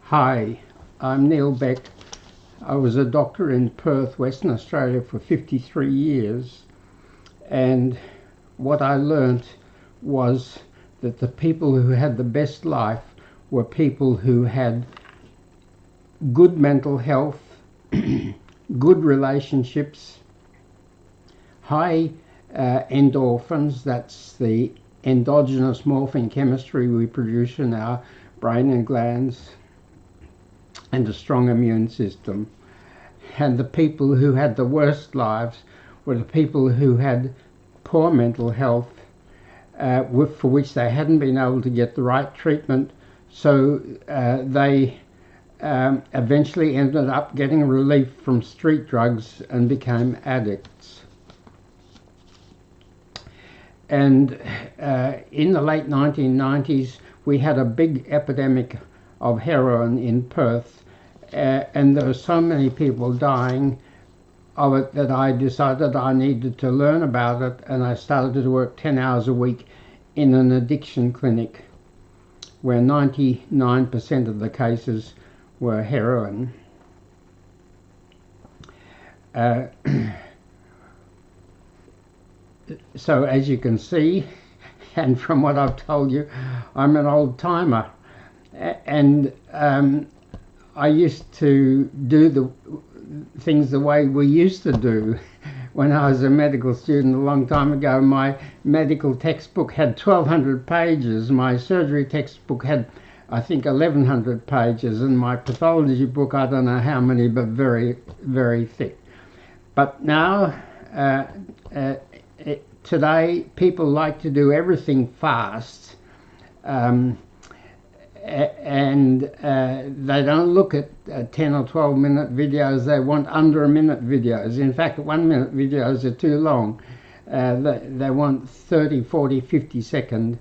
Hi, I'm Neil Beck. I was a doctor in Perth, Western Australia for 53 years, and what I learnt was that the people who had the best life were people who had good mental health, good relationships, high endorphins, that's the endogenous morphine chemistry we produce in our brain and glands, and a strong immune system. And the people who had the worst lives were the people who had poor mental health, for which they hadn't been able to get the right treatment, so they eventually ended up getting relief from street drugs and became addicts. And in the late 1990s, we had a big epidemic of heroin in Perth, and there were so many people dying of it that I decided I needed to learn about it, and I started to work 10 hours a week in an addiction clinic where 99% of the cases were heroin. So as you can see, and from what I've told you, I'm an old timer, and I used to do the things the way we used to do when I was a medical student a long time ago. My medical textbook had 1,200 pages, my surgery textbook had I think 1,100 pages, and my pathology book I don't know how many, but very, very thick. But now today people like to do everything fast, and they don't look at 10 or 12 minute videos. They want under a minute videos. In fact, 1 minute videos are too long. They want 30, 40, 50 second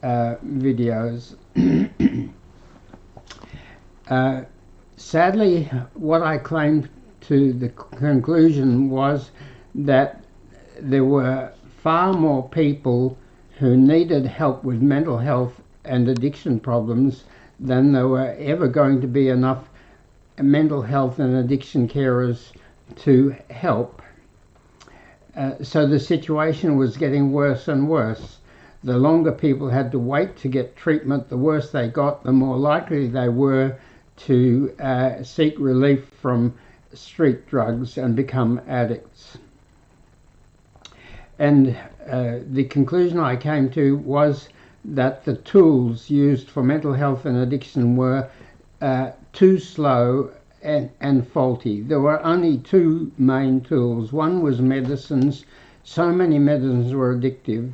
videos. Sadly, what I came to the conclusion was that there were far more people who needed help with mental health and addiction problems than there were ever going to be enough mental health and addiction carers to help. So the situation was getting worse and worse. The longer people had to wait to get treatment, the worse they got, the more likely they were to seek relief from street drugs and become addicts. And the conclusion I came to was that the tools used for mental health and addiction were too slow and faulty. There were only two main tools. One was medicines. So many medicines were addictive,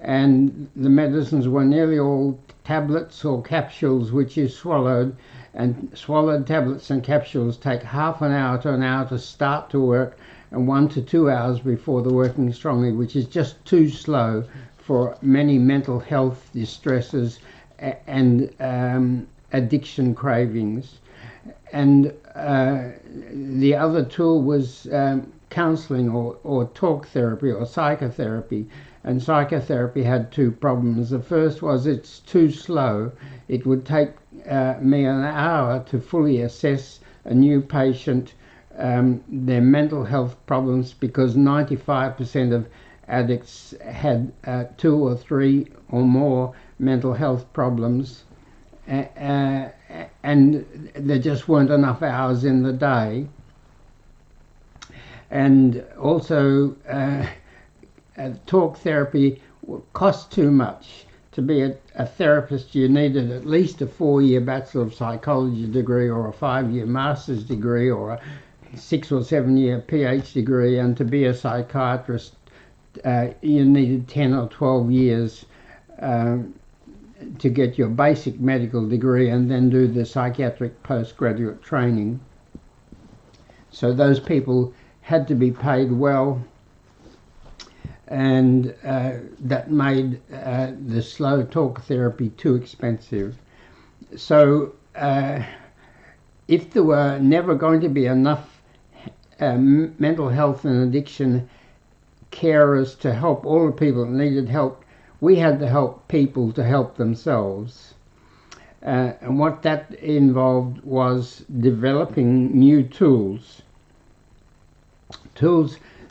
and the medicines were nearly all tablets or capsules which you swallowed, and swallowed tablets and capsules take half an hour to an hour to start to work, and 1 to 2 hours before they're working strongly, which is just too slow for many mental health distresses and addiction cravings. And the other tool was counseling or talk therapy or psychotherapy. And psychotherapy had two problems. The first was it's too slow. It would take me an hour to fully assess a new patient, their mental health problems, because 95% of addicts had 2 or 3 or more mental health problems, and there just weren't enough hours in the day. And also talk therapy cost too much. To be a therapist, you needed at least a 4-year Bachelor of Psychology degree, or a 5-year Master's degree, or a 6 or 7-year PhD degree, and to be a psychiatrist you needed 10 or 12 years to get your basic medical degree and then do the psychiatric postgraduate training. So those people had to be paid well, and that made the slow talk therapy too expensive. So if there were never going to be enough mental health and addiction carers to help all the people that needed help, we had to help people to help themselves. And what that involved was developing new tools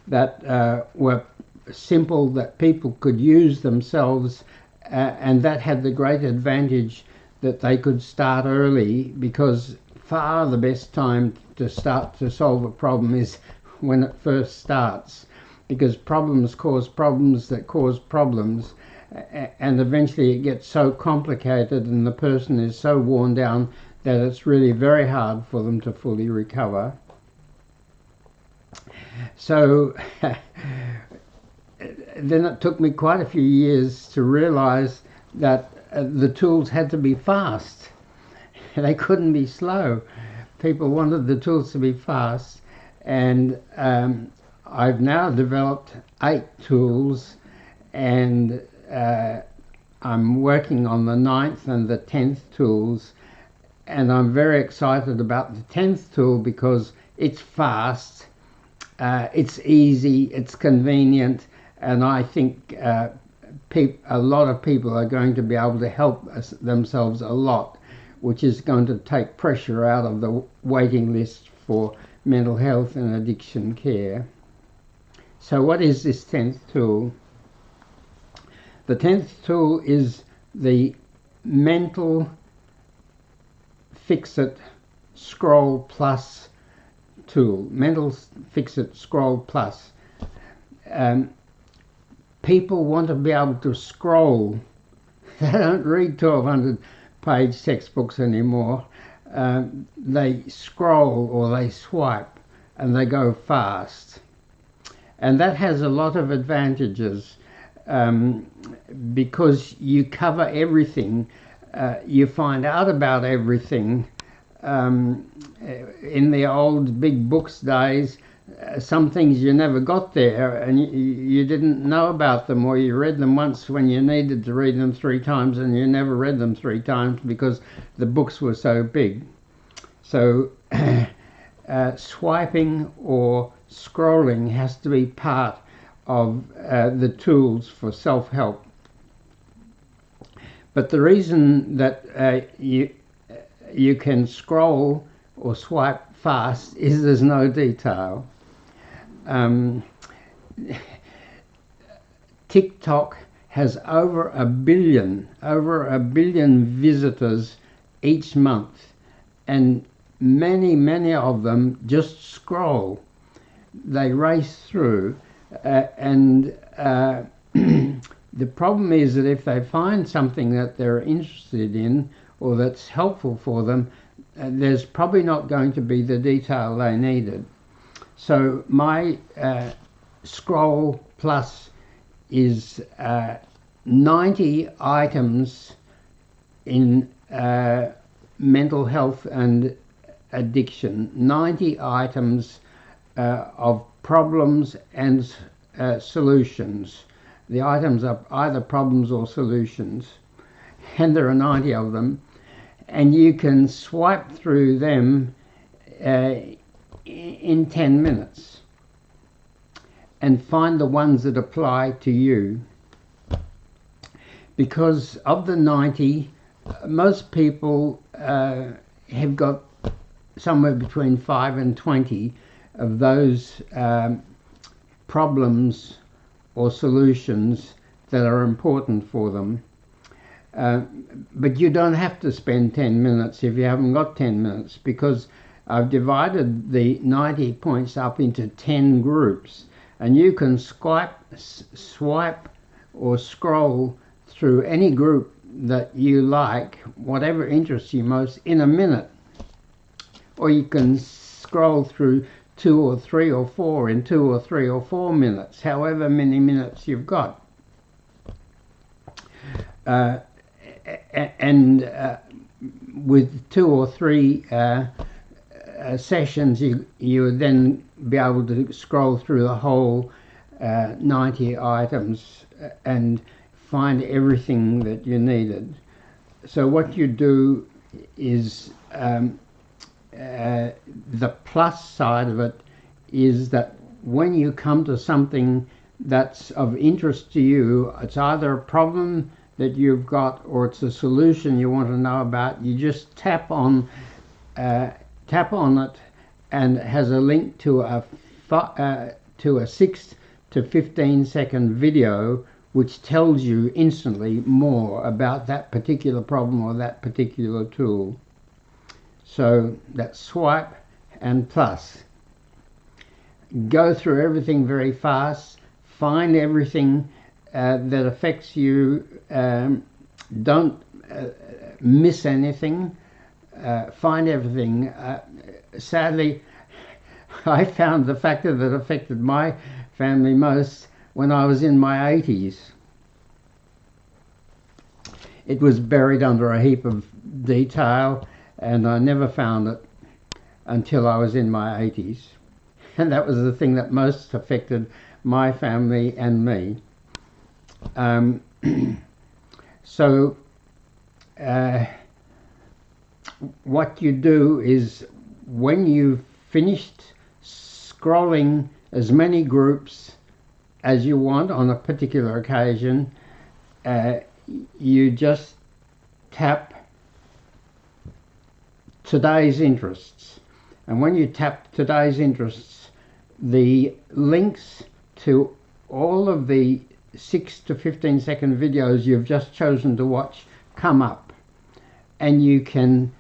that were simple, that people could use themselves, and that had the great advantage that they could start early, because far the best time to start to solve a problem is when it first starts, because problems cause problems that cause problems, and eventually it gets so complicated and the person is so worn down that it's really very hard for them to fully recover. So then it took me quite a few years to realize that the tools had to be fast. They couldn't be slow. People wanted the tools to be fast, and I've now developed 8 tools, and I'm working on the 9th and the 10th tools, and I'm very excited about the 10th tool because it's fast, it's easy, it's convenient, and I think a lot of people are going to be able to help themselves a lot, which is going to take pressure out of the waiting list for mental health and addiction care. So what is this 10th tool? The 10th tool is the Mental Fix-It Scroll Plus tool. Mental Fix-It Scroll Plus. People want to be able to scroll. They don't read 1,200 page textbooks anymore. They scroll or they swipe, and they go fast. And that has a lot of advantages, because you cover everything. You find out about everything. In the old big books days, some things you never got there, and you didn't know about them, or you read them once when you needed to read them 3 times, and you never read them 3 times because the books were so big. So swiping or scrolling has to be part of the tools for self-help. But the reason that you can scroll or swipe fast is there's no detail. TikTok has over a billion visitors each month, and many of them just scroll. They race through, and the problem is that if they find something that they're interested in or that's helpful for them, there's probably not going to be the detail they needed. So my Scroll Plus is 90 items in mental health and addiction, 90 items of problems and solutions. The items are either problems or solutions, and there are 90 of them, and you can swipe through them in 10 minutes and find the ones that apply to you. Because of the 90, most people have got somewhere between 5 and 20 of those problems or solutions that are important for them. But you don't have to spend 10 minutes if you haven't got 10 minutes, because I've divided the 90 points up into 10 groups, and you can swipe or scroll through any group that you like, whatever interests you most, in a minute. Or you can scroll through 2 or 3 or 4 in 2 or 3 or 4 minutes, however many minutes you've got. And with 2 or 3 sessions, you would then be able to scroll through the whole 90 items and find everything that you needed. So what you do is, the plus side of it is that when you come to something that's of interest to you, it's either a problem that you've got, or it's a solution you want to know about, you just tap on it, and it has a link to a 6 to 15 second video which tells you instantly more about that particular problem or that particular tool. So that's swipe and plus. Go through everything very fast, find everything that affects you, don't miss anything, find everything. Sadly, I found the factor that affected my family most when I was in my 80s. It was buried under a heap of detail, and I never found it until I was in my 80s. And that was the thing that most affected my family and me. So what you do is, when you've finished scrolling as many groups as you want on a particular occasion, you just tap today's interests. And when you tap today's interests, the links to all of the 6 to 15 second videos you've just chosen to watch come up, and you can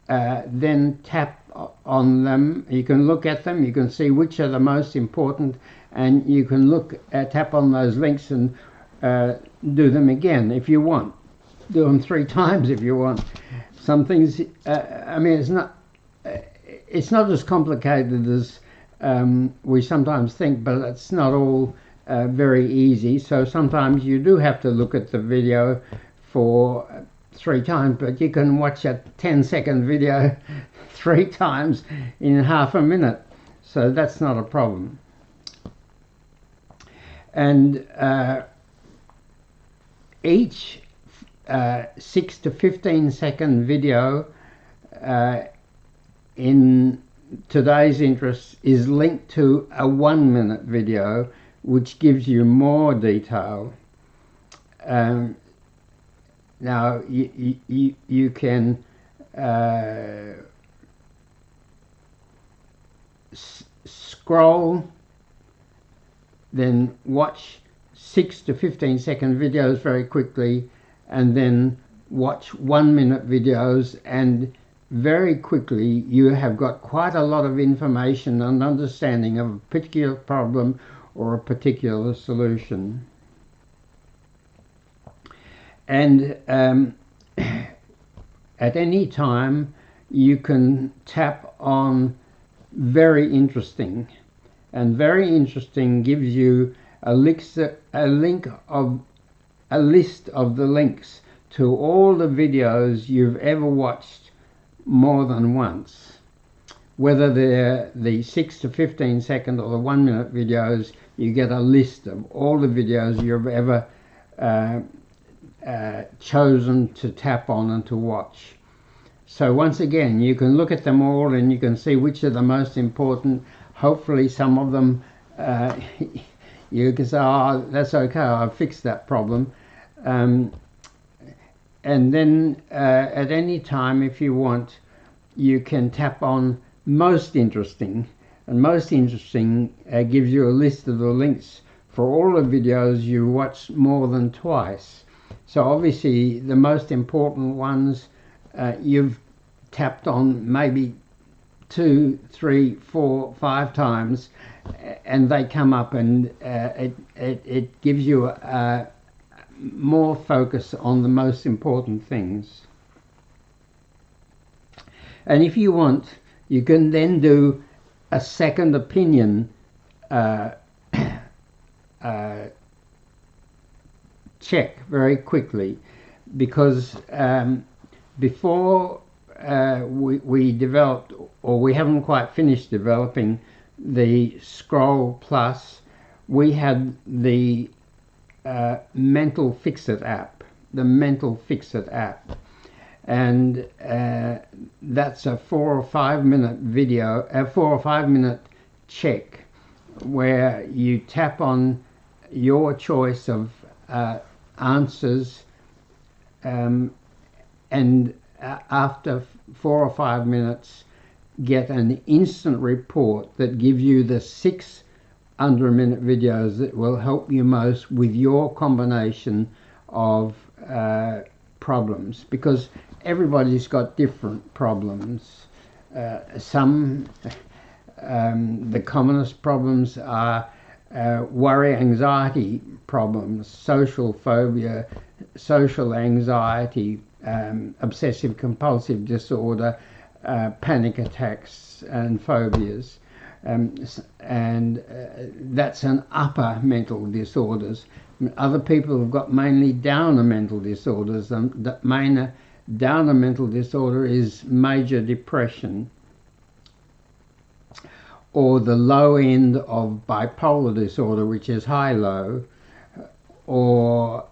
then tap on them. You can look at them, you can see which are the most important, and you can tap on those links and do them again if you want. Do them 3 times if you want. Some things, I mean, it's not as complicated as we sometimes think, but it's not all very easy. So sometimes you do have to look at the video for 3 times, but you can watch a 10-second video 3 times in half a minute. So that's not a problem. And each 6 to 15 second video in today's interests is linked to a 1-minute video which gives you more detail. Now you can scroll, then watch 6 to 15 second videos very quickly, and then watch 1-minute videos, and very quickly you have got quite a lot of information and understanding of a particular problem or a particular solution. And at any time you can tap on very interesting, and very interesting gives you a list of the links to all the videos you've ever watched more than once. Whether they're the 6 to 15 second or the 1-minute videos, you get a list of all the videos you've ever chosen to tap on and to watch. So once again, you can look at them all and you can see which are the most important. Hopefully some of them you can say, oh, that's okay, I've fixed that problem. And then at any time, if you want, you can tap on most interesting, and most interesting gives you a list of the links for all the videos you watched more than twice. So obviously the most important ones you've tapped on maybe 2, 3, 4, 5 times, and they come up, and it gives you more focus on the most important things. And if you want, you can then do a second opinion check very quickly, because before we developed, or we haven't quite finished developing, the Scroll Plus, we had the Mental Fix-It app, and that's a 4 or 5 minute video, a 4 or 5 minute check, where you tap on your choice of answers and after 4 or 5 minutes get an instant report that gives you the 6 under-a-minute videos that will help you most with your combination of problems, because everybody's got different problems. Some the commonest problems are worry, anxiety problems, social phobia, social anxiety, obsessive compulsive disorder, panic attacks and phobias, and that's an upper mental disorders. Other people have got mainly downer mental disorders. The main downer mental disorder is major depression, or the low end of bipolar disorder, which is high-low, or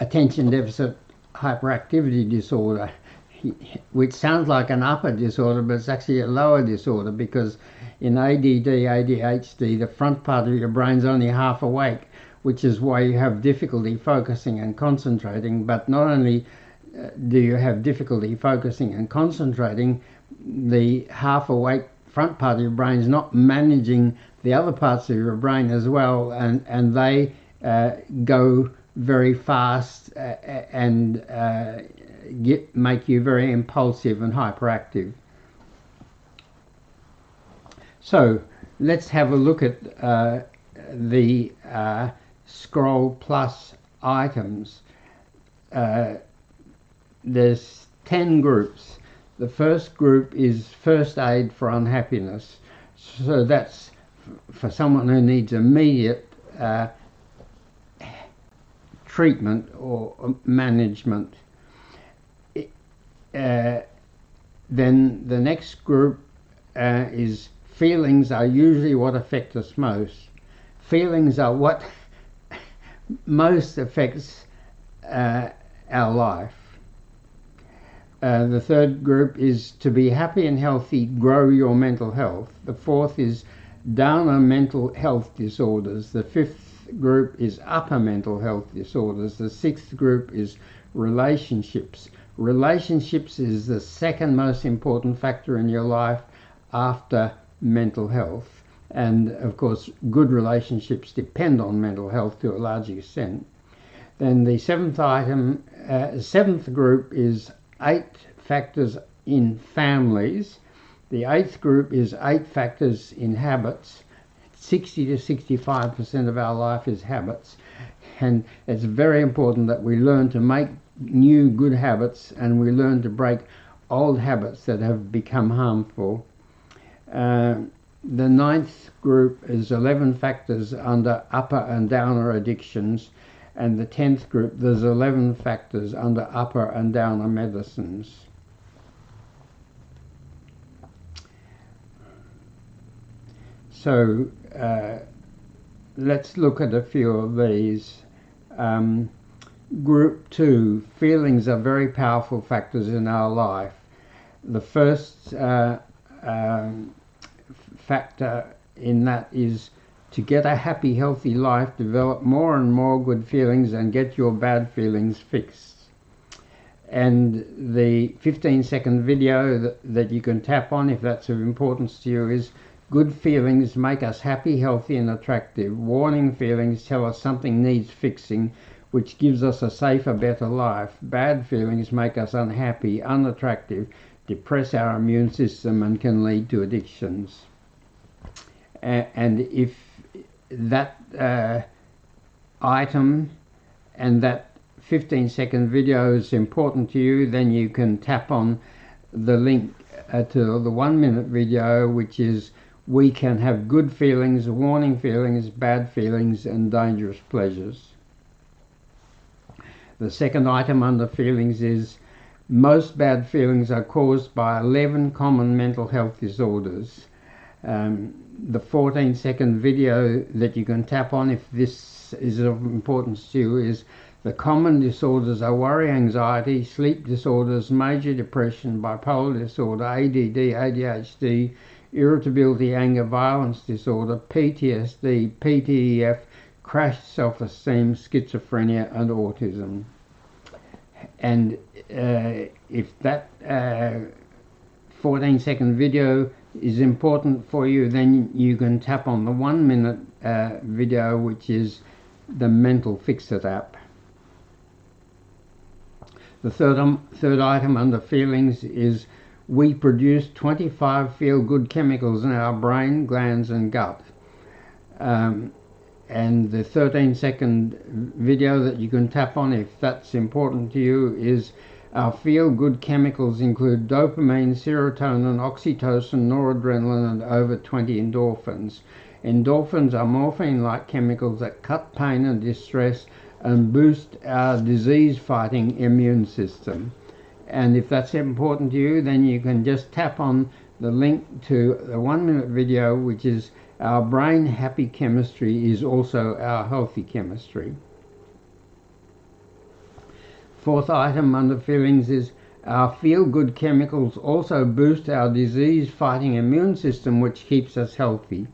attention deficit hyperactivity disorder, which sounds like an upper disorder, but it's actually a lower disorder, because in ADD, ADHD, the front part of your brain's only half awake, which is why you have difficulty focusing and concentrating. But not only do you have difficulty focusing and concentrating, the half awake front part of your brain is not managing the other parts of your brain as well, and they go very fast and make you very impulsive and hyperactive. So let's have a look at the Scroll Plus items. There's 10 groups. The first group is first aid for unhappiness. So that's for someone who needs immediate treatment or management. Then the next group is feelings are usually what affect us most. Feelings are what most affects our life. The third group is to be happy and healthy, grow your mental health. The fourth is downer mental health disorders. The fifth group is upper mental health disorders. The sixth group is relationships. Relationships is the second most important factor in your life after mental health. And of course, good relationships depend on mental health to a large extent. Then the seventh group is 8 factors in families. The 8th group is 8 factors in habits. 60 to 65% of our life is habits, and it's very important that we learn to make new good habits and we learn to break old habits that have become harmful. The 9th group is 11 factors under upper and downer addictions, and the 10th group, there's 11 factors under upper and downer medicines. So let's look at a few of these. Group 2, feelings are very powerful factors in our life. The first factor in that is to get a happy, healthy life, develop more and more good feelings and get your bad feelings fixed. And the 15-second video that you can tap on, if that's of importance to you, is good feelings make us happy, healthy and attractive. Warning feelings tell us something needs fixing, which gives us a safer, better life. Bad feelings make us unhappy, unattractive, depress our immune system and can lead to addictions. And if that item and that 15-second video is important to you, then you can tap on the link to the 1-minute video, which is we can have good feelings, warning feelings, bad feelings and dangerous pleasures. The second item under feelings is most bad feelings are caused by 11 common mental health disorders. The 14-second video that you can tap on, if this is of importance to you, is the common disorders are worry, anxiety, sleep disorders, major depression, bipolar disorder, ADD, ADHD, irritability, anger, violence disorder, PTSD, PTEF, crash self-esteem, schizophrenia and autism. And if that 14-second video is important for you, then you can tap on the 1-minute video, which is the Mental Fix-It app. The third item under feelings is we produce 25 feel-good chemicals in our brain, glands and gut. And the 13-second video that you can tap on, if that's important to you, is our feel-good chemicals include dopamine, serotonin, oxytocin, noradrenaline and over 20 endorphins. Endorphins are morphine-like chemicals that cut pain and distress and boost our disease-fighting immune system. And if that's important to you, then you can just tap on the link to the 1-minute video, which is our brain happy chemistry is also our healthy chemistry. Fourth item under feelings is our feel-good chemicals also boost our disease-fighting immune system, which keeps us healthy.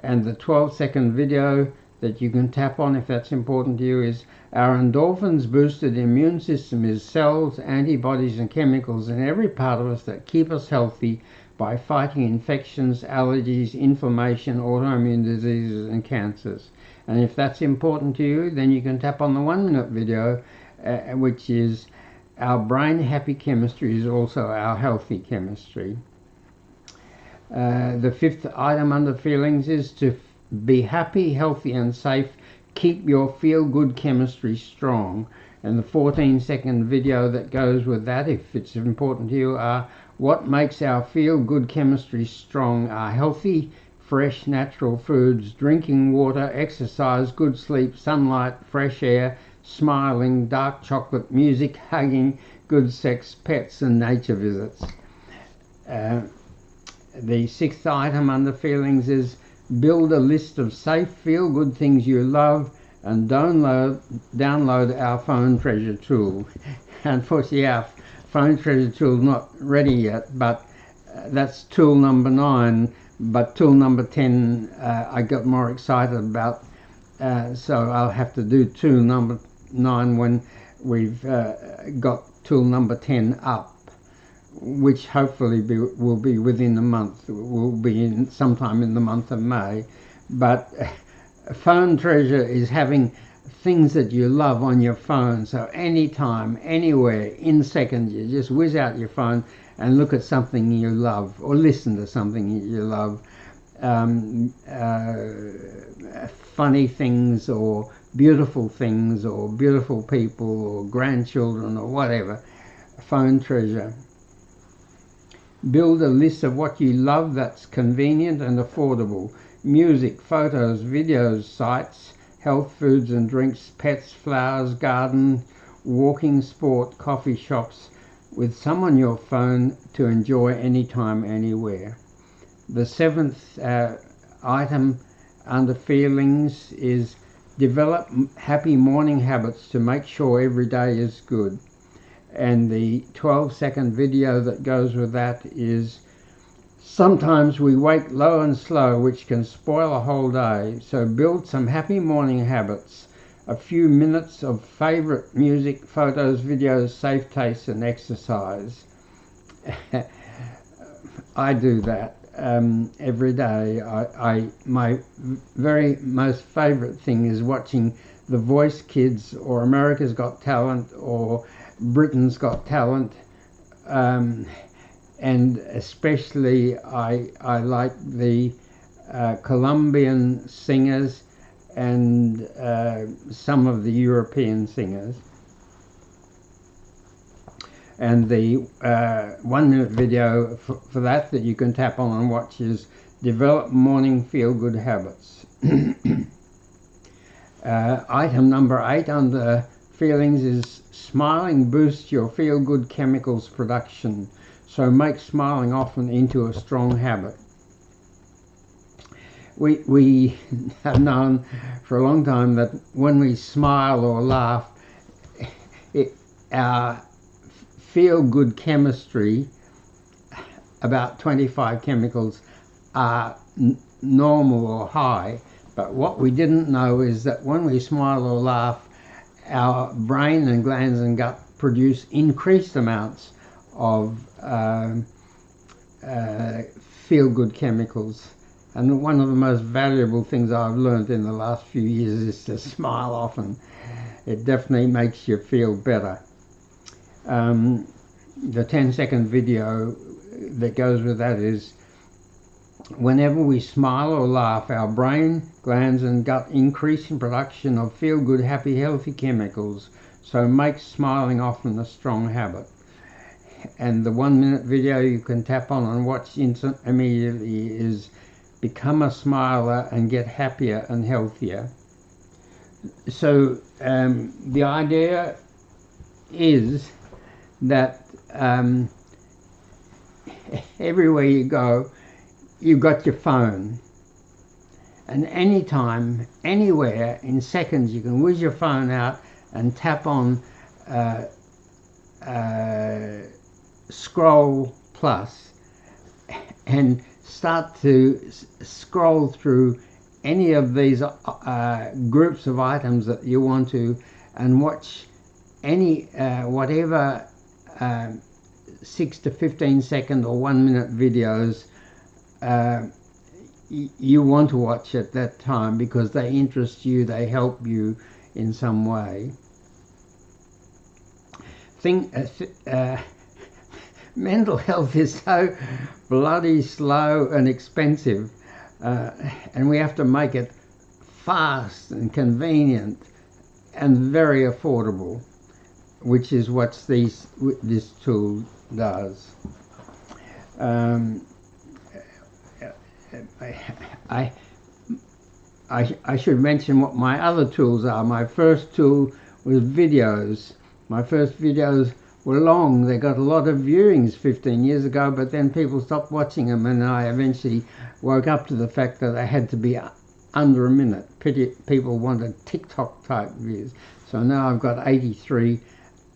And the 12-second video that you can tap on, if that's important to you, is our endorphins boosted immune system is cells, antibodies and chemicals in every part of us that keep us healthy by fighting infections, allergies, inflammation, autoimmune diseases and cancers. And if that's important to you, then you can tap on the 1-minute video, which is our brain happy chemistry is also our healthy chemistry. The fifth item under feelings is to be happy, healthy and safe. Keep your feel-good chemistry strong. And the 14-second video that goes with that, if it's important to you, are what makes our feel-good chemistry strong are healthy, fresh, natural foods, drinking water, exercise, good sleep, sunlight, fresh air, smiling, dark chocolate, music, hugging, good sex, pets and nature visits. The sixth item under feelings is build a list of safe, feel-good things you love and download our phone treasure tool. Unfortunately, our phone treasure tool is not ready yet, but that's tool number 9. But tool number 10 I got more excited about, so I'll have to do tool number 9 when we've got tool number 10 up, which hopefully will be within the month. Will be sometime in the month of May. But phone treasure is having things that you love on your phone, so anytime, anywhere, in seconds, you just whiz out your phone and look at something you love or listen to something you love. Funny things or beautiful people or grandchildren or whatever. Phone treasure. Build a list of what you love that's convenient and affordable. Music, photos, videos, sites, health, foods and drinks, pets, flowers, garden, walking, sport, coffee shops, with some on your phone to enjoy anytime, anywhere. The 7th item under feelings is develop happy morning habits to make sure every day is good. And the 12-second video that goes with that is sometimes we wake low and slow, which can spoil a whole day, so build some happy morning habits. A few minutes of favorite music, photos, videos, safe taste and exercise. I do that every day. My very most favorite thing is watching The Voice Kids or America's Got Talent or Britain's Got Talent, and especially I like the Colombian singers and some of the European singers. And the 1-minute video for that you can tap on and watch is develop morning feel-good habits. Item number 8 under feelings is smiling boosts your feel-good chemicals production, so make smiling often into a strong habit. We have known for a long time that when we smile or laugh, our feel-good chemistry, about 25 chemicals, are normal or high. But what we didn't know is that when we smile or laugh, our brain and glands and gut produce increased amounts of feel-good chemicals. And one of the most valuable things I've learned in the last few years is to smile often. It definitely makes you feel better. The 10-second video that goes with that is, whenever we smile or laugh, our brain, glands and gut increase in production of feel-good, happy, healthy chemicals, so make smiling often a strong habit. And the 1-minute video you can tap on and watch immediately is Become a Smiler and Get Happier and Healthier. So the idea is that everywhere you go, you've got your phone, and anytime, anywhere, in seconds, you can whiz your phone out and tap on Scroll Plus and start to scroll through any of these groups of items that you want to, and watch any whatever 6 to 15 second or 1-minute videos you want to watch at that time, because they interest you, they help you in some way. Mental health is so bloody slow and expensive, and we have to make it fast and convenient and very affordable, which is what this tool does. I should mention what my other tools are. My first tool was videos. My first videos were long. They got a lot of viewings 15 years ago, but then people stopped watching them, and I eventually woke up to the fact that they had to be under a minute. People wanted TikTok type views. So now I've got 83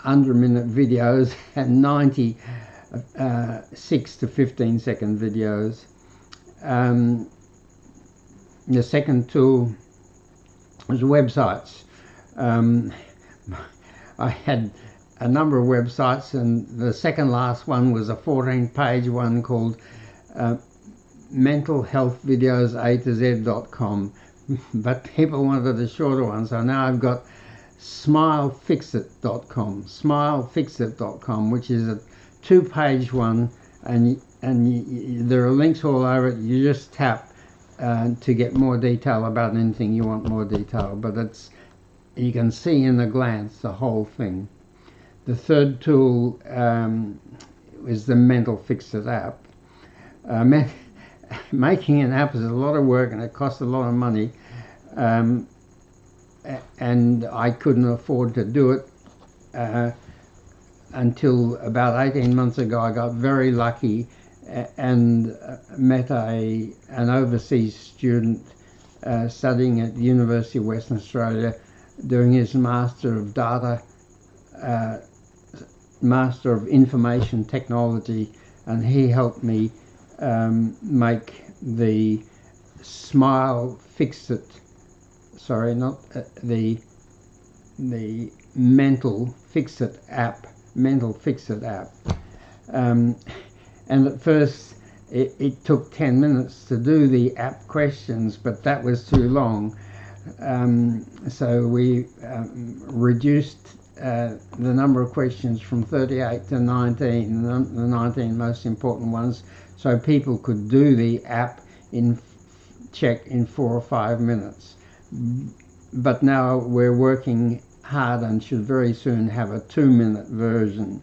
under a minute videos and 90 6 to 15 second videos. The second tool was websites. I had a number of websites, and the second last one was a 14-page one called mentalhealthvideos.a-to-z.com, but people wanted a shorter one, so now I've got smilefixit.com, which is a 2-page one, and there are links all over it. You just tap to get more detail about anything you want more detail, but you can see in a glance the whole thing. The third tool is the Mental Fixit app. Making an app is a lot of work, and it costs a lot of money, and I couldn't afford to do it until about 18 months ago. I got very lucky and met an overseas student studying at the University of Western Australia, doing his Master of Information Technology, and he helped me make the Mental Fixit app. And at first it took 10 minutes to do the app questions, but that was too long. So we reduced the number of questions from 38 to 19, the 19 most important ones, so people could do the app in 4 or 5 minutes. But now we're working hard and should very soon have a 2-minute version.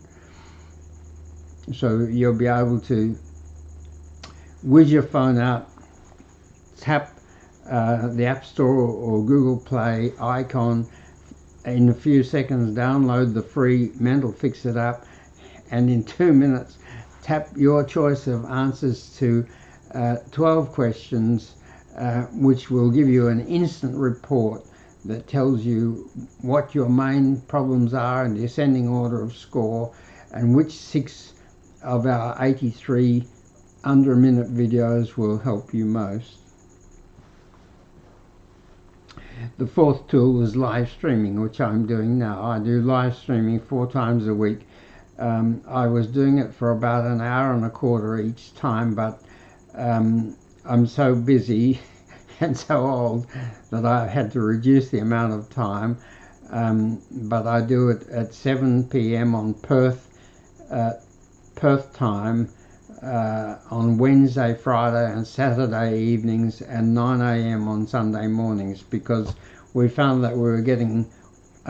So you'll be able to whiz your phone out, tap the App Store or Google Play icon, in a few seconds download the free Mental Fixit app, and in 2 minutes tap your choice of answers to 12 questions, which will give you an instant report that tells you what your main problems are in the ascending order of score, and which 6 of our 83 under a minute videos will help you most. the fourth tool was live streaming, which I'm doing now. I do live streaming 4 times a week. I was doing it for about an hour and a quarter each time, but I'm so busy and so old that I had to reduce the amount of time. But I do it at 7 p.m. on Perth time on Wednesday, Friday and Saturday evenings, and 9 a.m. on Sunday mornings, because we found that we were getting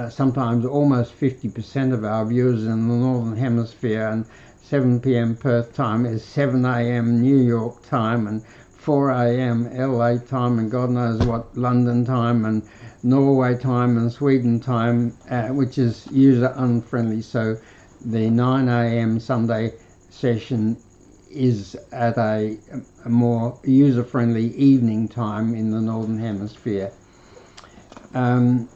sometimes almost 50% of our viewers in the Northern Hemisphere, and 7 p.m. Perth time is 7 a.m. New York time and 4 a.m. LA time and God knows what London time and Norway time and Sweden time, which is user unfriendly. So the 9 a.m. Sunday session is at a more user-friendly evening time in the Northern Hemisphere. And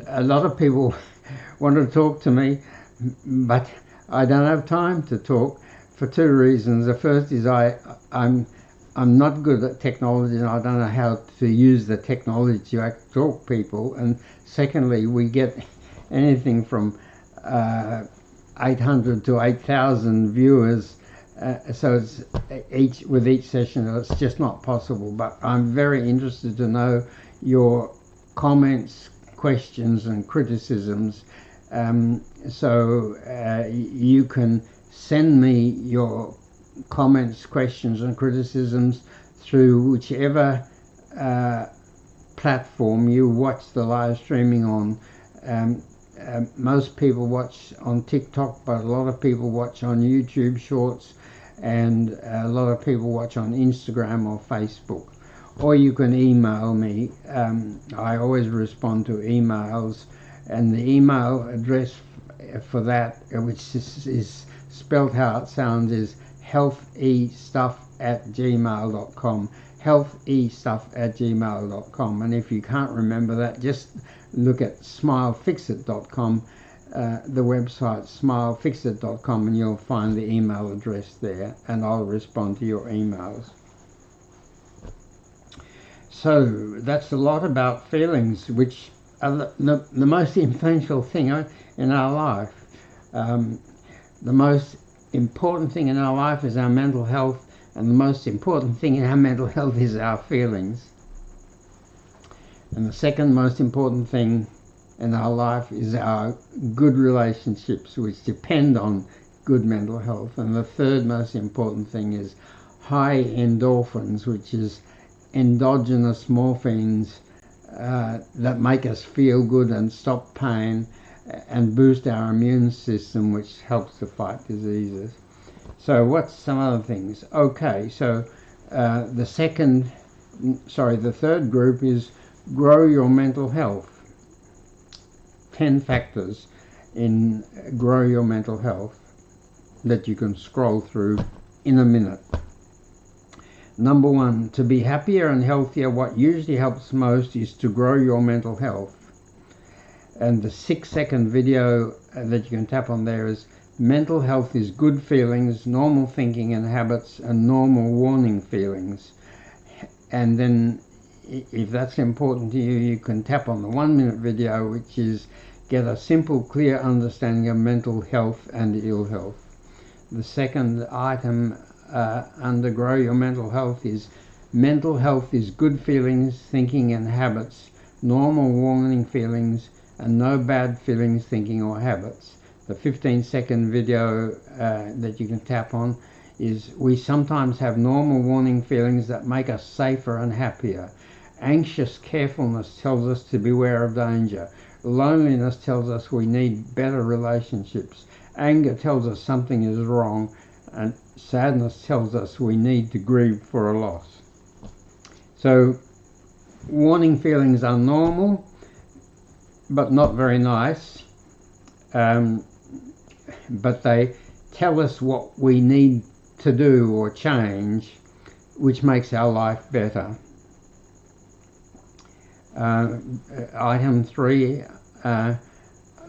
a lot of people want to talk to me, but I don't have time to talk for 2 reasons. The first is I'm not good at technology, and I don't know how to use the technology to talk to people. And secondly, we get anything from 800 to 8,000 viewers, so it's with each session it's just not possible. But I'm very interested to know your comments, questions and criticisms, so you can send me your comments, questions and criticisms through whichever platform you watch the live streaming on. Most people watch on TikTok, but a lot of people watch on YouTube Shorts, and a lot of people watch on Instagram or Facebook. Or you can email me. I always respond to emails, and the email address for that, which is spelled how it sounds, is healthestuff@gmail.com. healthestuff@gmail.com. And if you can't remember that, just look at smilefixit.com, the website smilefixit.com, and you'll find the email address there, and I'll respond to your emails. So that's a lot about feelings, which are the most essential thing in our life. The most important thing in our life is our mental health, and the most important thing in our mental health is our feelings. And the second most important thing in our life is our good relationships, which depend on good mental health. And the third most important thing is high endorphins, which is endogenous morphines that make us feel good and stop pain and boost our immune system, which helps to fight diseases. So what's some other things? Okay, so the third group is grow your mental health. 10 factors in grow your mental health that you can scroll through in a minute. Number 1, to be happier and healthier, what usually helps most is to grow your mental health. And the 6-second video that you can tap on there is mental health is good feelings, normal thinking and habits, and normal warning feelings. And then if that's important to you, you can tap on the 1-minute video, which is get a simple, clear understanding of mental health and ill health. The second item under grow your mental health is mental health is good feelings, thinking and habits, normal warning feelings, and no bad feelings, thinking or habits. The 15-second video that you can tap on is we sometimes have normal warning feelings that make us safer and happier. Anxious carefulness tells us to beware of danger. Loneliness tells us we need better relationships. Anger tells us something is wrong, and sadness tells us we need to grieve for a loss. So warning feelings are normal, but not very nice. But they tell us what we need to do or change, which makes our life better. Item 3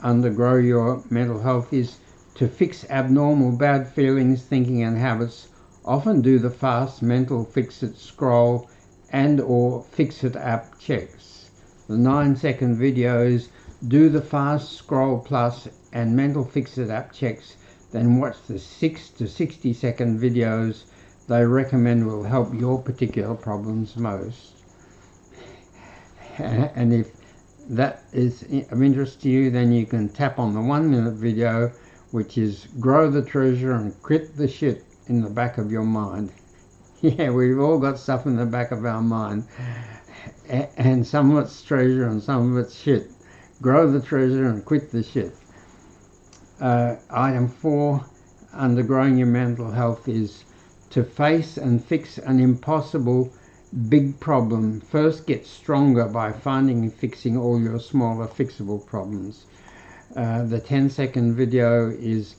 under grow your mental health is to fix abnormal bad feelings, thinking and habits. Often do the fast mental fix-it scroll and or Fix-It app checks. The 9-second videos do the fast scroll plus and mental Fix-It app checks, then watch the 6 to 60-second videos they recommend will help your particular problems most. And if that is of interest to you, then you can tap on the 1-minute video, which is Grow the Treasure and Quit the Shit in the back of your mind. Yeah, we've all got stuff in the back of our mind, and some of it's treasure and some of it's shit. Grow the treasure and quit the shit. Item 4 under growing your mental health is to face and fix an impossible big problem. First, get stronger by finding and fixing all your smaller fixable problems. The 10-second video is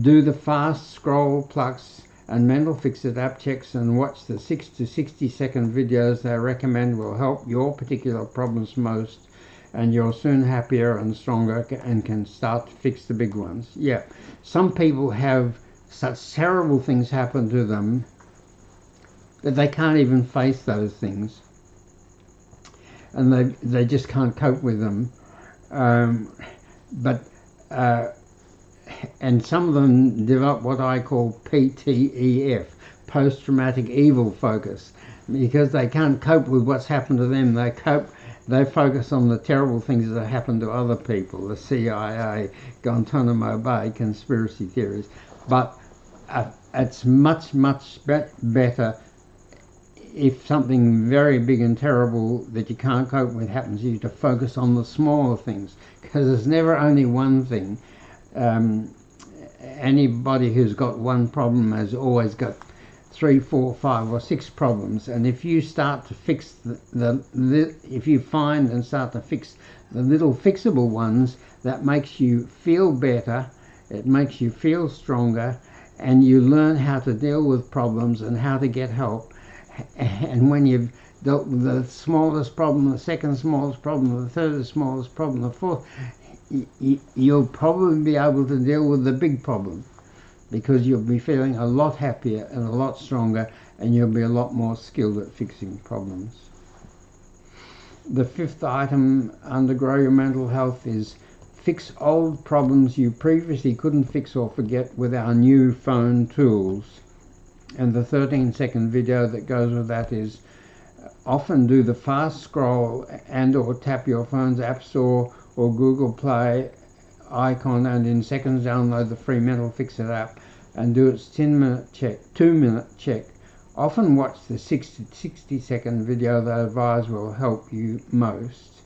do the fast scroll plus and mental Fix-It app checks and watch the 6 to 60-second videos they recommend will help your particular problems most, and you're soon happier and stronger and can start to fix the big ones. Yeah, some people have such terrible things happen to them that they can't even face those things, and they just can't cope with them. And some of them develop what I call PTEF, post-traumatic evil focus, because they can't cope with what's happened to them. They focus on the terrible things that happen to other people, the CIA, Guantanamo Bay, conspiracy theories. But it's much better if something very big and terrible that you can't cope with happens to you, to focus on the smaller things, because there's never only one thing. Anybody who's got one problem has always got 3, 4, 5 or 6 problems, and if you start to fix if you find and start to fix the little fixable ones, that makes you feel better, it makes you feel stronger, and you learn how to deal with problems and how to get help. And when you've dealt with the smallest problem, the second smallest problem, the third smallest problem, the fourth, you'll probably be able to deal with the big problem, because you'll be feeling a lot happier and a lot stronger, and you'll be a lot more skilled at fixing problems. The 5th item under Grow Your Mental Health is fix old problems you previously couldn't fix or forget with our new phone tools. And the 13-second video that goes with that is often do the fast scroll and or tap your phone's App Store or Google Play icon, and in seconds download the free mental Fix-It app and do its 2-minute check. Often watch the 60-second video they advise will help you most.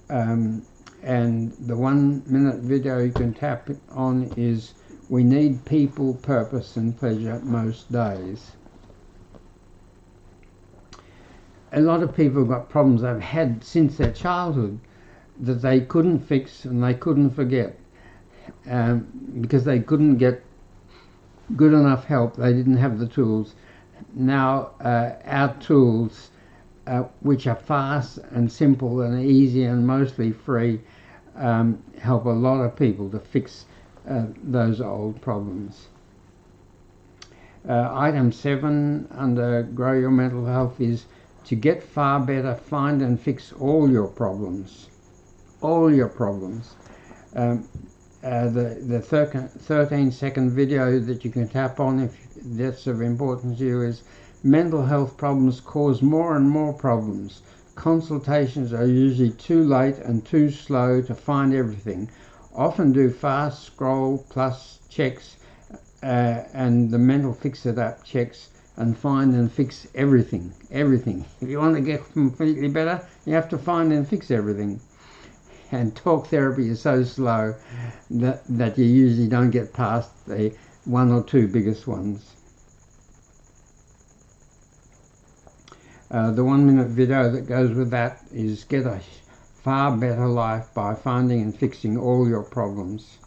And the 1-minute video you can tap on is we need people, purpose and pleasure most days. A lot of people have got problems they've had since their childhood that they couldn't fix and they couldn't forget, because they couldn't get good enough help. They didn't have the tools. Now our tools, which are fast and simple and easy and mostly free, help a lot of people to fix those old problems. Item 7 under Grow Your Mental Health is to get far better, find and fix all your problems. All your problems. The 13-second video that you can tap on, if that's of importance to you, is mental health problems cause more and more problems. Consultations are usually too late and too slow to find everything. Often do fast scroll plus checks and the mental Fix-It app checks and find and fix everything. Everything. If you want to get completely better, you have to find and fix everything. And talk therapy is so slow that you usually don't get past the 1 or 2 biggest ones. The 1-minute video that goes with that is get a far better life by finding and fixing all your problems.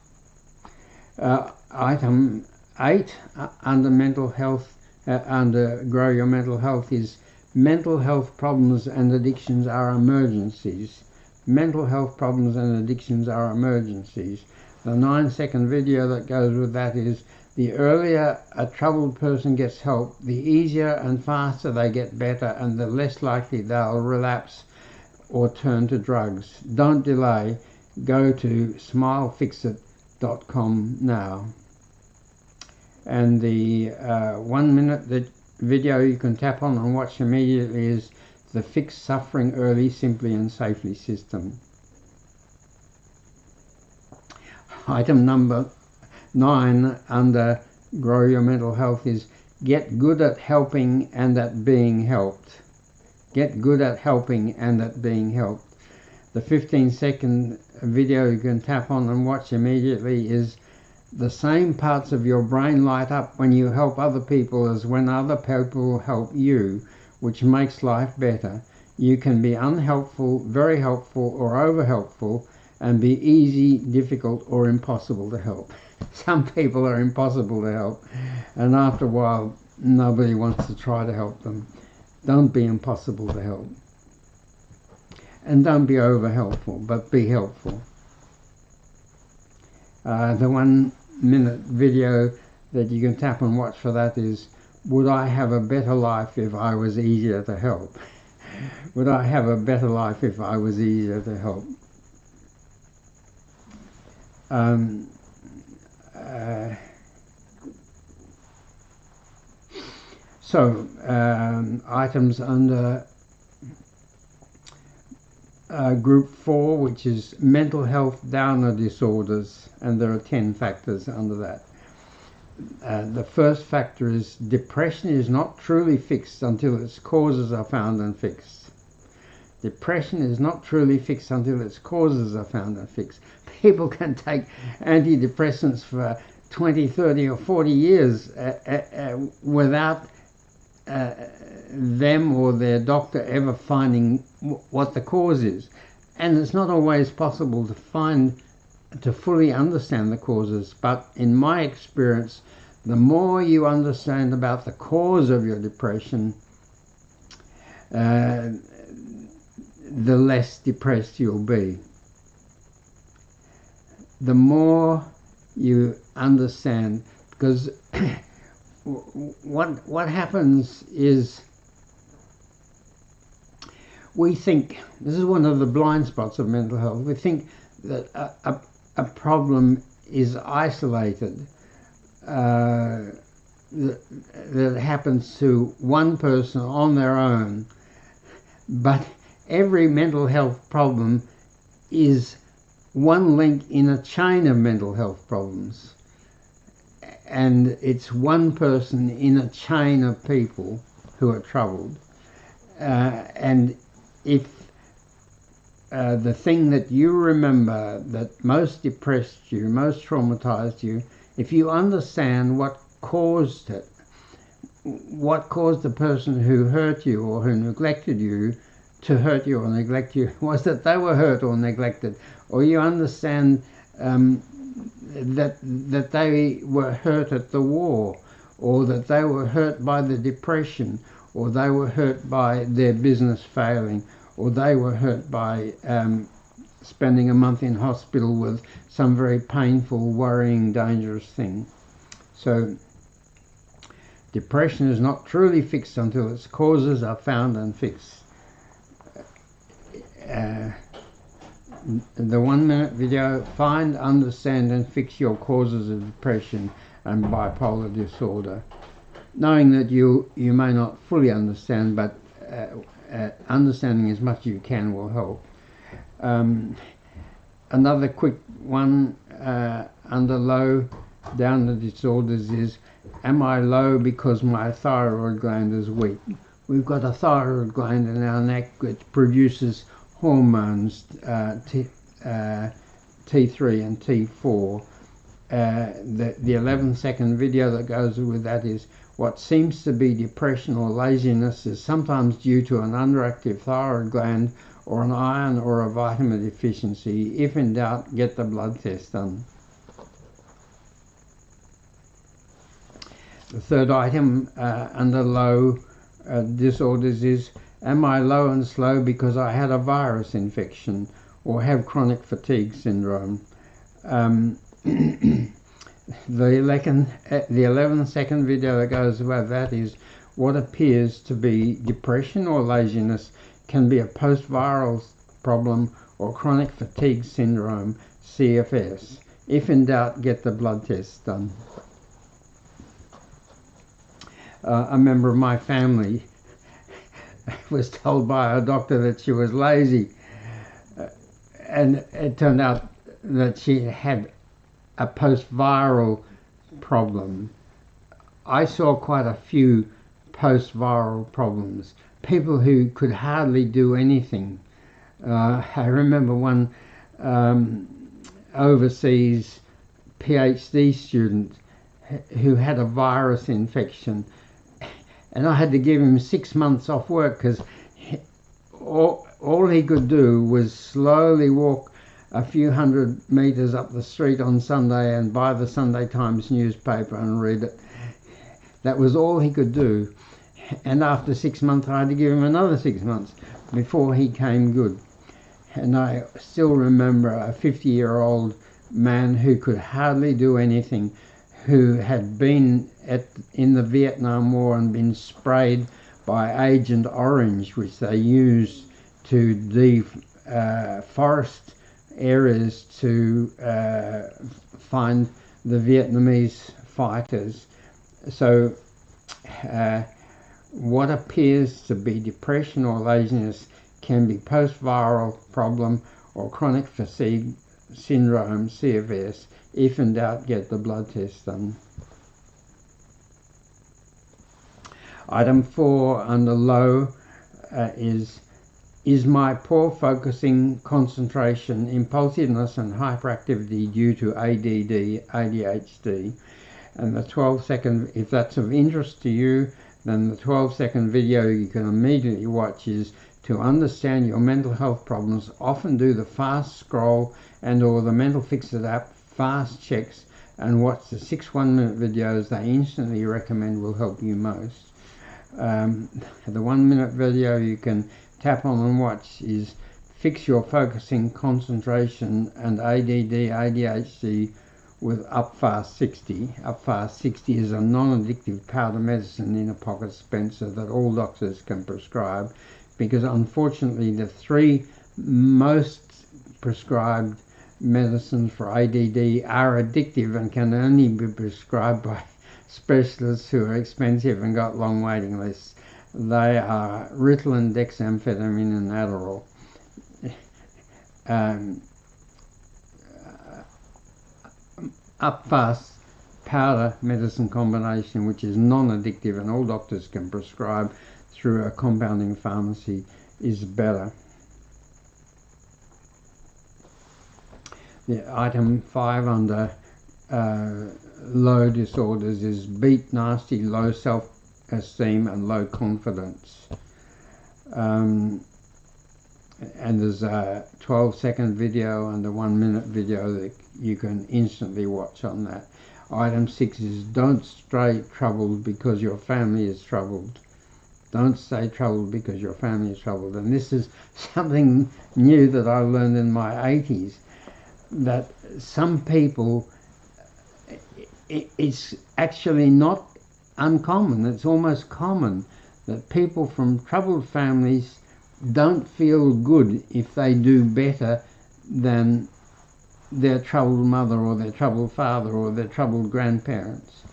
Item 8 under mental health, under Grow Your Mental Health, is mental health problems and addictions are emergencies. Mental health problems and addictions are emergencies. The 9-second video that goes with that is, the earlier a troubled person gets help, the easier and faster they get better, and the less likely they'll relapse or turn to drugs. Don't delay. Go to smilefixit.com now. And the 1 minute video you can tap on and watch immediately is the Fix Suffering Early, Simply and Safely system. Item number 9 under Grow Your Mental Health is get good at helping and at being helped. Get good at helping and at being helped. The 15-second video you can tap on and watch immediately is the same parts of your brain light up when you help other people as when other people help you, which makes life better. You can be unhelpful, very helpful, or over-helpful, and be easy, difficult, or impossible to help. Some people are impossible to help, and after a while nobody wants to try to help them. Don't be impossible to help. And don't be over-helpful, but be helpful. The 1 minute video that you can tap and watch for that is, would I have a better life if I was easier to help? Would I have a better life if I was easier to help? Items under Group 4, which is mental health downer disorders, and there are 10 factors under that. The first factor is depression is not truly fixed until its causes are found and fixed. Depression is not truly fixed until its causes are found and fixed. People can take antidepressants for 20, 30 or 40 years without them or their doctor ever finding what the cause is. And it's not always possible to fully understand the causes, but in my experience, the more you understand about the cause of your depression, the less depressed you'll be. The more you understand, because what happens is, we think, this is one of the blind spots of mental health, we think that a problem is isolated, that happens to one person on their own, but every mental health problem is one link in a chain of mental health problems, and it's one person in a chain of people who are troubled. And if the thing that you remember that most depressed you, most traumatized you, if you understand what caused it, what caused the person who hurt you or who neglected you to hurt you or neglect you, was that they were hurt or neglected, or you understand that they were hurt at the war, or that they were hurt by the depression, or they were hurt by their business failing, or they were hurt by spending a month in hospital with some very painful, worrying, dangerous thing. So depression is not truly fixed until its causes are found and fixed. The 1 minute video, find, understand and fix your causes of depression and bipolar disorder. Knowing that you may not fully understand, but understanding as much as you can will help. Another quick one under low downer disorders is, am I low because my thyroid gland is weak? We've got a thyroid gland in our neck which produces hormones T3 and T4. The 11-second video that goes with that is, what seems to be depression or laziness is sometimes due to an underactive thyroid gland or an iron or a vitamin deficiency. If in doubt, get the blood test done. The third item under low disorders is, am I low and slow because I had a virus infection or have chronic fatigue syndrome? The 11-second video that goes above that is what appears to be depression or laziness can be a post-viral problem or chronic fatigue syndrome, CFS. If in doubt, get the blood test done. A member of my family was told by a doctor that she was lazy, and it turned out that she had a post-viral problem. I saw quite a few post-viral problems. People who could hardly do anything. I remember one overseas PhD student who had a virus infection, and I had to give him 6 months off work because all he could do was slowly walk a few hundred meters up the street on Sunday and buy the Sunday Times newspaper and read it. That was all he could do. And after 6 months, I had to give him another 6 months before he came good. And I still remember a 50-year-old man who could hardly do anything, who had been in the Vietnam War and been sprayed by Agent Orange, which they used to deforest areas to find the Vietnamese fighters. So what appears to be depression or laziness can be post-viral problem or chronic fatigue syndrome, CFS. If in doubt, get the blood test done. Item 4 under low is my poor focusing, concentration, impulsiveness and hyperactivity due to ADD, ADHD? And the 12-second, if that's of interest to you, then the 12-second video you can immediately watch is to understand your mental health problems. Often do the fast scroll and or the Mental Fix It app fast checks and watch the 6 1-minute videos they instantly recommend will help you most. The 1-minute video you can tap on and watch is Fix Your Focusing, Concentration and ADD, ADHD with Upfast 60. Upfast 60 is a non-addictive powder medicine in a pocket dispenser that all doctors can prescribe, because unfortunately the 3 most prescribed medicines for ADD are addictive and can only be prescribed by specialists who are expensive and got long waiting lists. They are Ritalin, dexamphetamine and Adderall. Upfast powder medicine combination, which is non-addictive and all doctors can prescribe through a compounding pharmacy, is better. The item 5 under low disorders is beat, nasty, low self-esteem and low confidence. And there's a 12-second video and a 1-minute video that you can instantly watch on that. Item 6 is don't stay troubled because your family is troubled. Don't stay troubled because your family is troubled. And this is something new that I learned in my 80s, that some people, it's actually not uncommon, it's almost common, that people from troubled families don't feel good if they do better than their troubled mother or their troubled father or their troubled grandparents.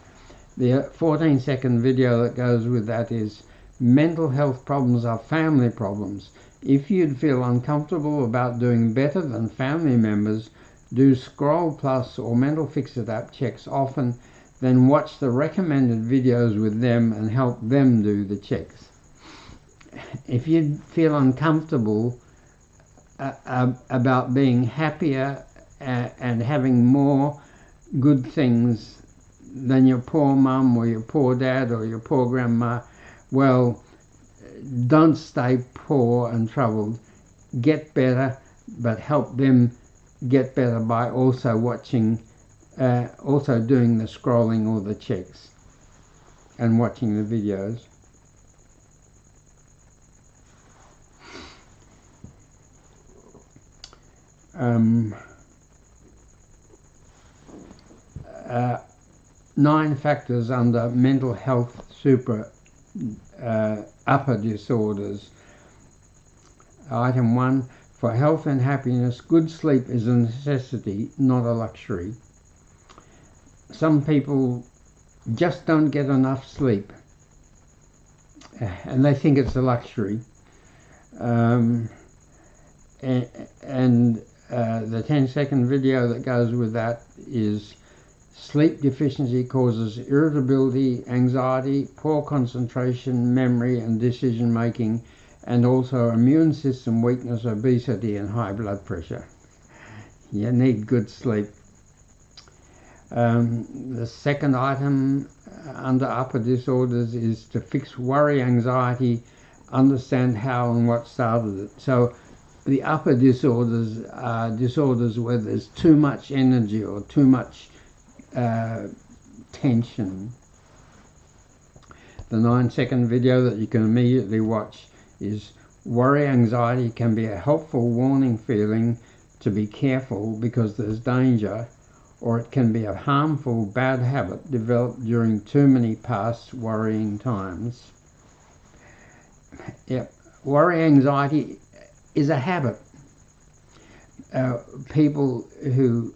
The 14-second video that goes with that is mental health problems are family problems. If you'd feel uncomfortable about doing better than family members, do Scroll Plus or Mental Fix It app checks often, then watch the recommended videos with them and help them do the checks. If you feel uncomfortable about being happier and having more good things than your poor mum or your poor dad or your poor grandma, well, don't stay poor and troubled. Get better, but help them get better by also watching, also doing the scrolling or the checks and watching the videos. 9 factors under mental health upper disorders. Item 1, for health and happiness, good sleep is a necessity, not a luxury. Some people just don't get enough sleep, and they think it's a luxury. The 10-second video that goes with that is sleep deficiency causes irritability, anxiety, poor concentration, memory and decision making, and also immune system weakness, obesity and high blood pressure. You need good sleep. The second item under upper disorders is to fix worry, anxiety, understand how and what started it. So the upper disorders are disorders where there's too much energy or too much tension. The 9-second video that you can immediately watch is worry, anxiety can be a helpful warning feeling to be careful because there's danger, or it can be a harmful bad habit developed during too many past worrying times. Yep. Worry, anxiety is a habit. People who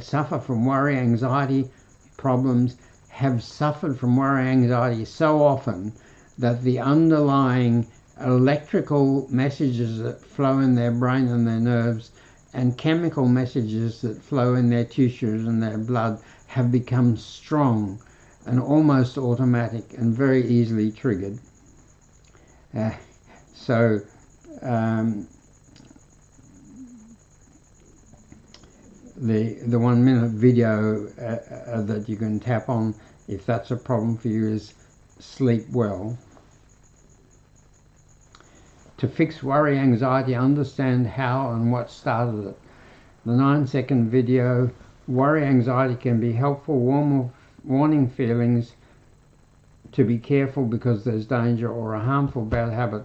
suffer from worry, anxiety problems have suffered from worry, anxiety so often that the underlying electrical messages that flow in their brain and their nerves and chemical messages that flow in their tissues and their blood have become strong and almost automatic and very easily triggered. The 1-minute video that you can tap on if that's a problem for you is sleep well. To fix worry, anxiety, understand how and what started it. The 9-second video, worry, anxiety can be helpful warning feelings to be careful because there's danger, or a harmful bad habit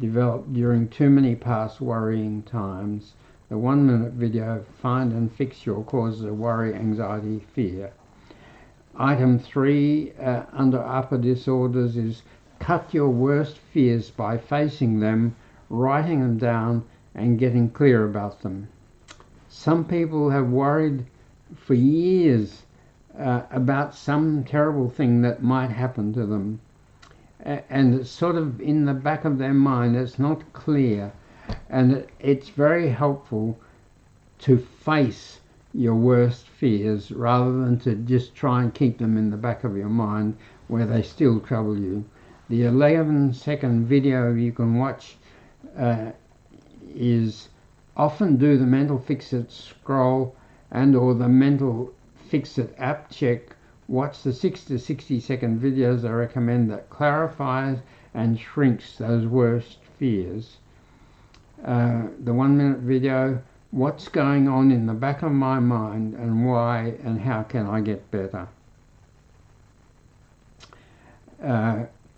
developed during too many past worrying times. The 1-minute video, find and fix your causes of worry, anxiety, fear. Item 3 under upper disorders is cut your worst fears by facing them, writing them down and getting clear about them. Some people have worried for years about some terrible thing that might happen to them, and it's sort of in the back of their mind, it's not clear, and it's very helpful to face your worst fears rather than to just try and keep them in the back of your mind where they still trouble you. The 11-second video you can watch is often do the mental fix-it scroll and or the mental fix-it app check. Watch the 6 to 60-second videos I recommend that clarifies and shrinks those worst fears. The 1-minute video, what's going on in the back of my mind and why and how can I get better?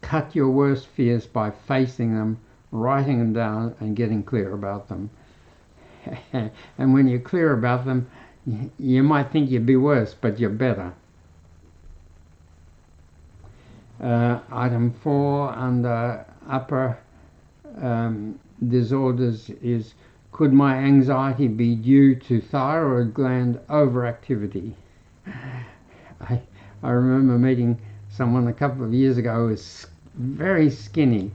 Cut your worst fears by facing them, writing them down and getting clear about them. And when you're clear about them, you might think you'd be worse, but you're better. Item 4 under upper disorders is, could my anxiety be due to thyroid gland overactivity? I remember meeting someone a couple of years ago who was very skinny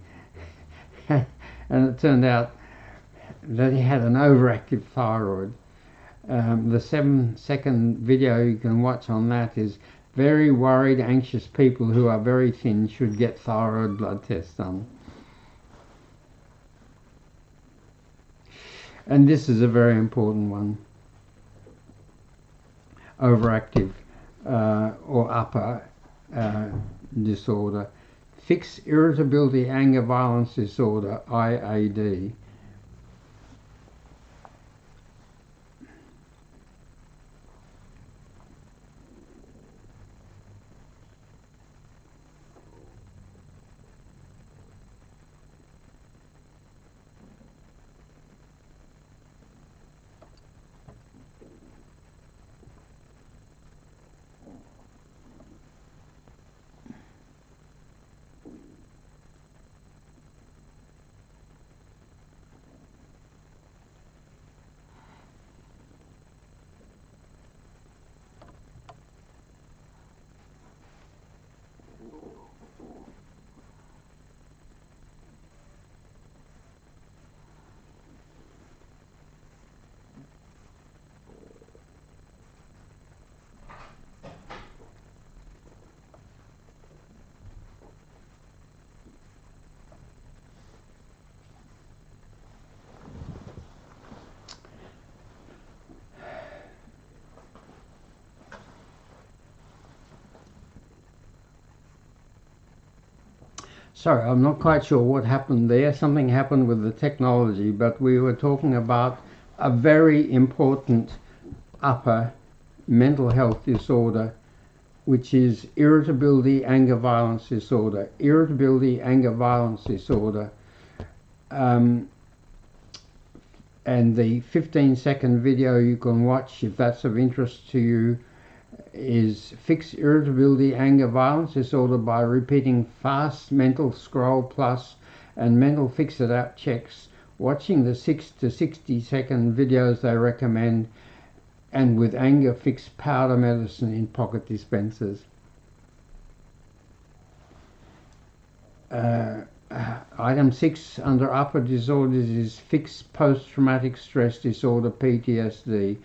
and it turned out that he had an overactive thyroid. The 7-second video you can watch on that is very worried, anxious people who are very thin should get thyroid blood tests done. And this is a very important one. Overactive or upper disorder. Fix irritability, anger, violence disorder, IAD. Sorry, I'm not quite sure what happened there. Something happened with the technology, but we were talking about a very important upper mental health disorder, which is irritability, anger, violence disorder. Irritability, anger, violence disorder. And the 15-second video you can watch, if that's of interest to you, is Fix Irritability, Anger, Violence Disorder by repeating fast mental scroll plus and mental fix-it app checks, watching the 6 to 60-second videos they recommend, and with anger fix powder medicine in pocket dispensers. Item 6 under upper disorders is Fix Post-Traumatic Stress Disorder, PTSD.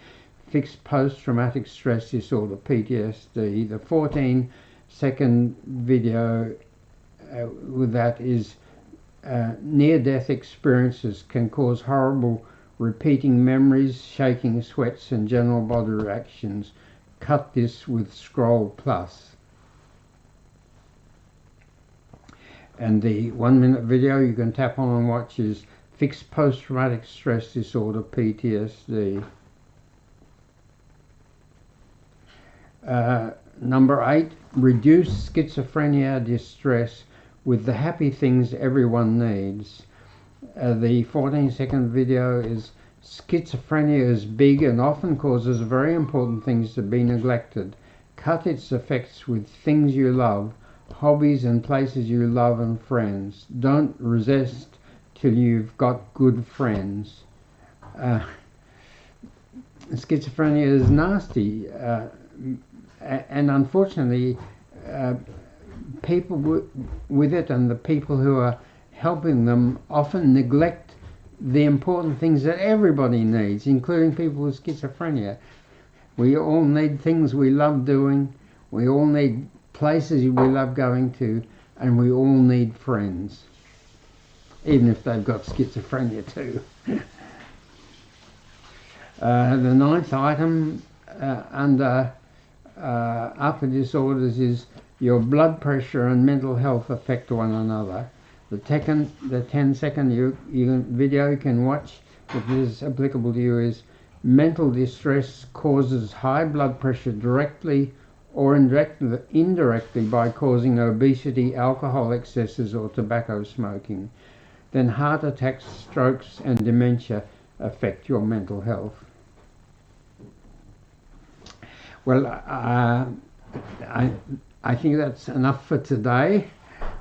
Fix Post-Traumatic Stress Disorder, PTSD. The 14-second video with that is near-death experiences can cause horrible repeating memories, shaking, sweats, and general body reactions. Cut this with Scroll Plus. And the 1-minute video you can tap on and watch is Fix Post-Traumatic Stress Disorder, PTSD. Number 8, reduce schizophrenia distress with the happy things everyone needs. The 14-second video is Schizophrenia is big and often causes very important things to be neglected. Cut its effects with things you love, hobbies and places you love, and friends. Don't resist till you've got good friends. Schizophrenia is nasty. And unfortunately, people with it and the people who are helping them often neglect the important things that everybody needs, including people with schizophrenia. We all need things we love doing, we all need places we love going to, and we all need friends, even if they've got schizophrenia too. The 9th item under upper disorders is your blood pressure and mental health affect one another. The 10-second video you can watch, if this is applicable to you, is mental distress causes high blood pressure directly or indirectly by causing obesity, alcohol excesses, or tobacco smoking. Then heart attacks, strokes, and dementia affect your mental health. Well, I think that's enough for today.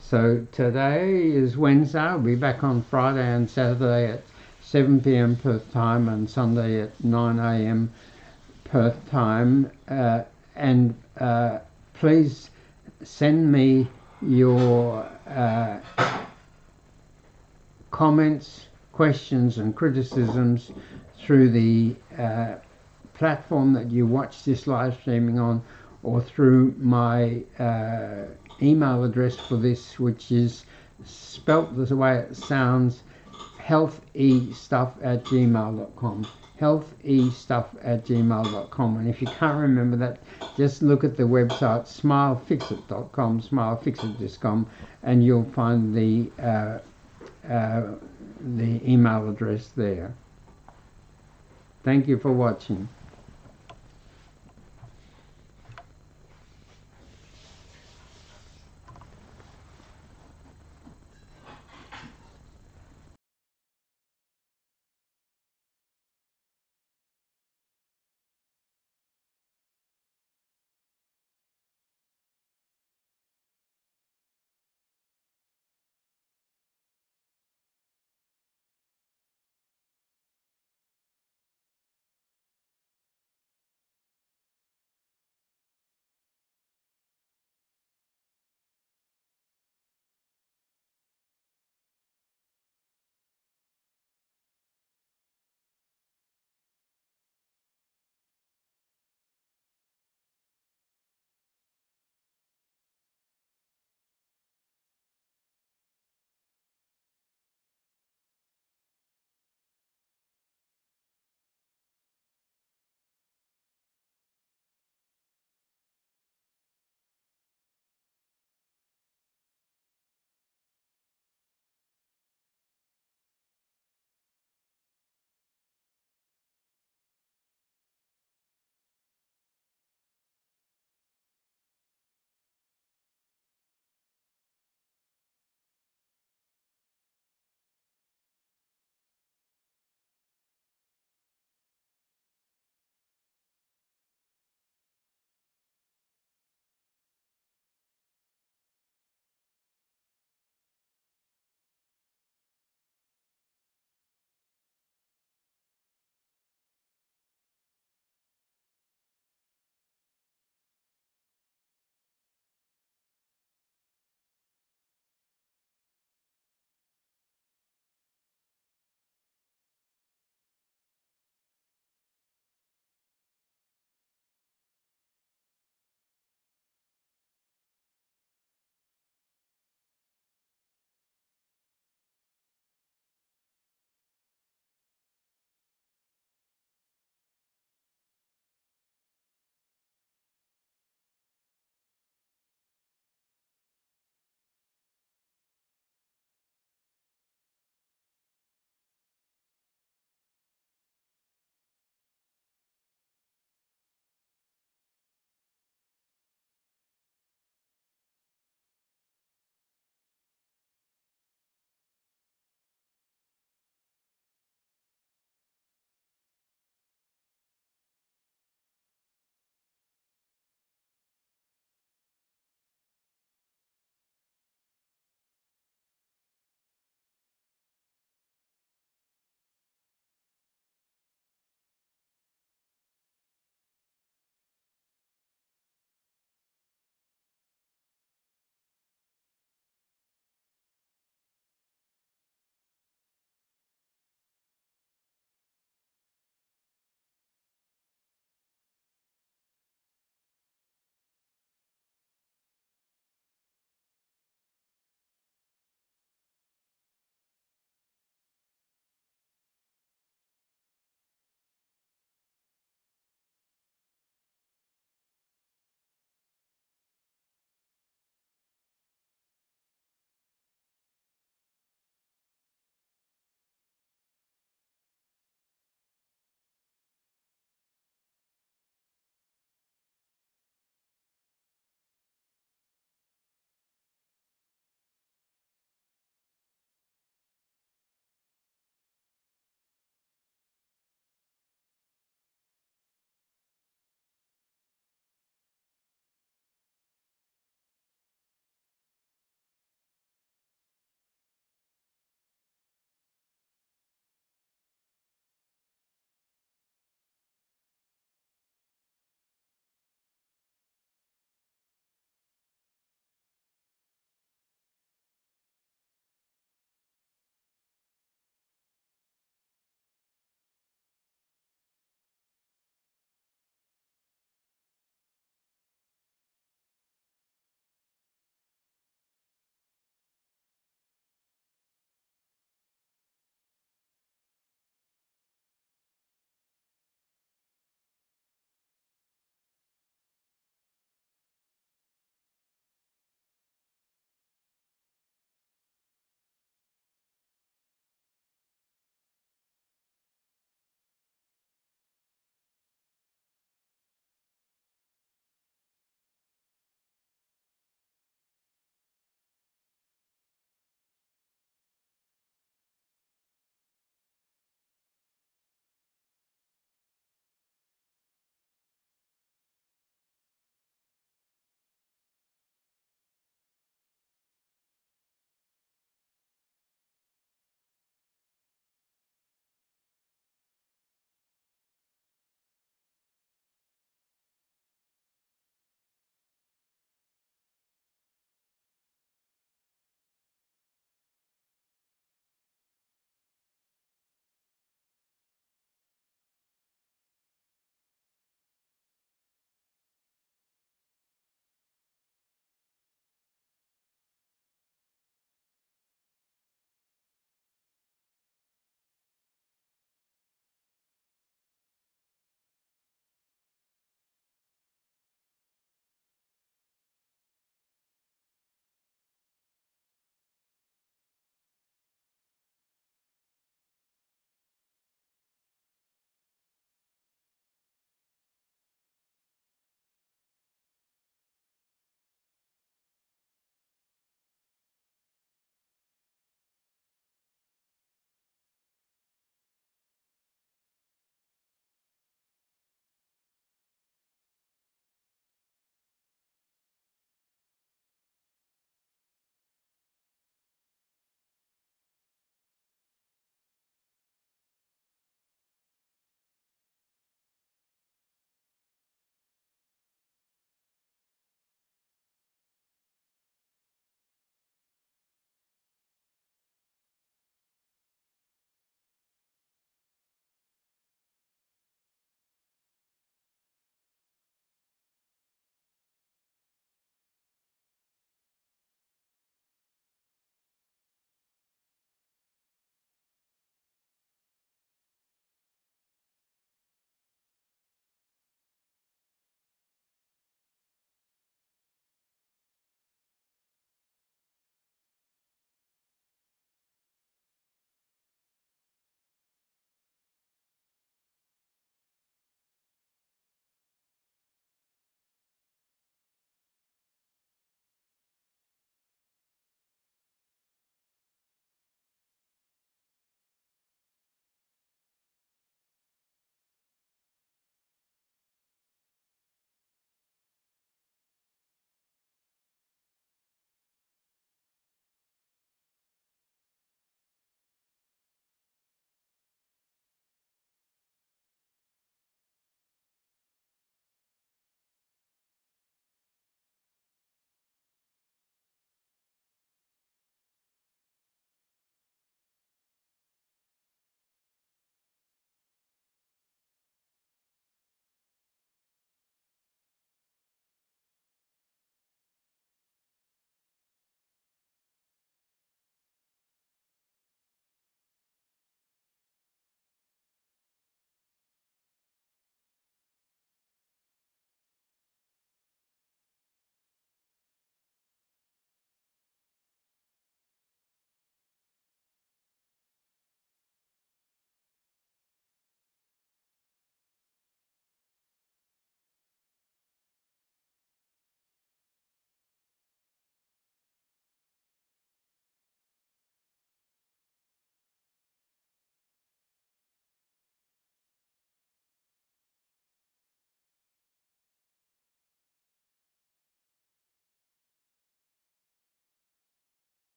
So today is Wednesday. I'll be back on Friday and Saturday at 7 p.m. Perth time and Sunday at 9 a.m. Perth time. And please send me your comments, questions and criticisms through the platform that you watch this live streaming on, or through my email address for this, which is spelt the way it sounds, healthestuff@gmail.com. healthestuff@gmail.com. And if you can't remember that, just look at the website smilefixit.com, smilefixit.com, and you'll find the email address there. Thank you for watching.